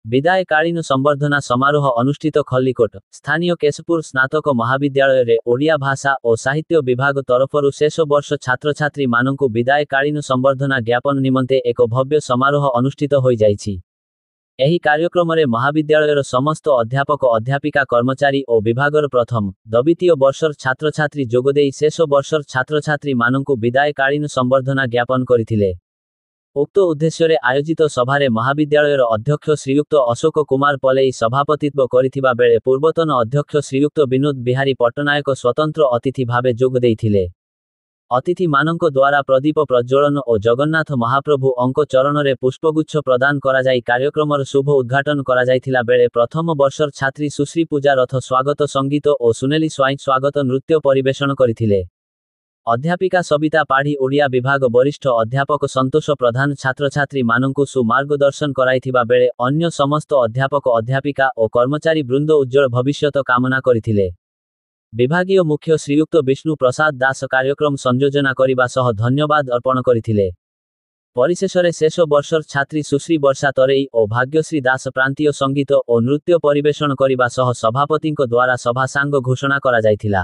ବିଦାୟକାଳୀନ ସମ୍ବର୍ଦ୍ଧନା ସମାରୋହ ଅନୁଷ୍ଠିତ ଖଲ୍ଲିକୋଟ ସ୍ଥାନୀୟ କେଶପୁର ସ୍ନାତକ ମହାବିଦ୍ୟାଳୟରେ ଓଡ଼ିଆ ଭାଷା ଓ ସାହିତ୍ୟ ବିଭାଗ ତରଫରୁ ଶେଷ ବର୍ଷ ଛାତ୍ରଛାତ୍ରୀମାନଙ୍କୁ ବିଦାୟକାଳୀନ ସମ୍ବର୍ଦ୍ଧନା ଜ୍ଞାପନ ନିମନ୍ତେ ଏକ ଭବ୍ୟ ସମାରୋହ ଅନୁଷ୍ଠିତ ହୋଇଯାଇଛି। ଏହି କାର୍ଯ୍ୟକ୍ରମରେ ମହାବିଦ୍ୟାଳୟର ସମସ୍ତ ଅଧ୍ୟାପକ ଅଧ୍ୟାପିକା କର୍ମଚାରୀ ଓ ବିଭାଗର ପ୍ରଥମ ଦ୍ୱିତୀୟ ବର୍ଷର ଛାତ୍ରଛାତ୍ରୀ ଯୋଗଦେଇ ଶେଷ ବର୍ଷର ଛାତ୍ରଛାତ୍ରୀମାନଙ୍କୁ ବିଦାୟକାଳୀନ ସମ୍ବର୍ଦ୍ଧନା ଜ୍ଞାପନ କରିଥିଲେ। ଉକ୍ତ ଉଦ୍ଦେଶ୍ୟରେ ଆୟୋଜିତ ସଭାରେ ମହାବିଦ୍ୟାଳୟର ଅଧ୍ୟକ୍ଷ ଶ୍ରୀଯୁକ୍ତ ଅଶୋକ କୁମାର ପଲେଇ ସଭାପତିତ୍ୱ କରିଥିବା ବେଳେ ପୂର୍ବତନ ଅଧ୍ୟକ୍ଷ ଶ୍ରୀଯୁକ୍ତ ବିନୋଦ ବିହାରୀ ପଟ୍ଟନାୟକ ସ୍ୱତନ୍ତ୍ର ଅତିଥି ଭାବେ ଯୋଗ ଦେଇଥିଲେ। ଅତିଥିମାନଙ୍କ ଦ୍ୱାରା ପ୍ରଦୀପ ପ୍ରଜ୍ୱଳନ ଓ ଜଗନ୍ନାଥ ମହାପ୍ରଭୁଙ୍କ ଚରଣରେ ପୁଷ୍ପଗୁଚ୍ଛ ପ୍ରଦାନ କରାଯାଇ କାର୍ଯ୍ୟକ୍ରମର ଶୁଭ ଉଦ୍ଘାଟନ କରାଯାଇଥିଲା ବେଳେ ପ୍ରଥମ ବର୍ଷର ଛାତ୍ରୀ ସୁଶ୍ରୀ ପୂଜା ରଥ ସ୍ୱାଗତ ସଙ୍ଗୀତ ଓ ସୁନେଲି ସ୍ୱାଇଁ ସ୍ୱାଗତ ନୃତ୍ୟ ପରିବେଷଣ କରିଥିଲେ। ଅଧ୍ୟାପିକା ସବିତା ପାଢ଼ୀ ଓଡ଼ିଆ ବିଭାଗ ବରିଷ୍ଠ ଅଧ୍ୟାପକ ସନ୍ତୋଷ ପ୍ରଧାନ ଛାତ୍ରଛାତ୍ରୀମାନଙ୍କୁ ସୁମାର୍ଗଦର୍ଶନ କରାଇଥିବା ବେଳେ ଅନ୍ୟ ସମସ୍ତ ଅଧ୍ୟାପକ ଅଧ୍ୟାପିକା ଓ କର୍ମଚାରୀ ବୃନ୍ଦ ଉଜ୍ଜ୍ୱଳ ଭବିଷ୍ୟତ କାମନା କରିଥିଲେ। ବିଭାଗୀୟ ମୁଖ୍ୟ ଶ୍ରୀଯୁକ୍ତ ବିଷ୍ଣୁ ପ୍ରସାଦ ଦାସ କାର୍ଯ୍ୟକ୍ରମ ସଂଯୋଜନା କରିବା ସହ ଧନ୍ୟବାଦ ଅର୍ପଣ କରିଥିଲେ। ପରିଶେଷରେ ଶେଷ ବର୍ଷର ଛାତ୍ରୀ ସୁଶ୍ରୀ ବର୍ଷା ତରେଇ ଓ ଭାଗ୍ୟଶ୍ରୀ ଦାସ ପ୍ରାନ୍ତୀୟ ସଙ୍ଗୀତ ଓ ନୃତ୍ୟ ପରିବେଷଣ କରିବା ସହ ସଭାପତିଙ୍କ ଦ୍ୱାରା ସଭା ସାଙ୍ଗ ଘୋଷଣା କରାଯାଇଥିଲା।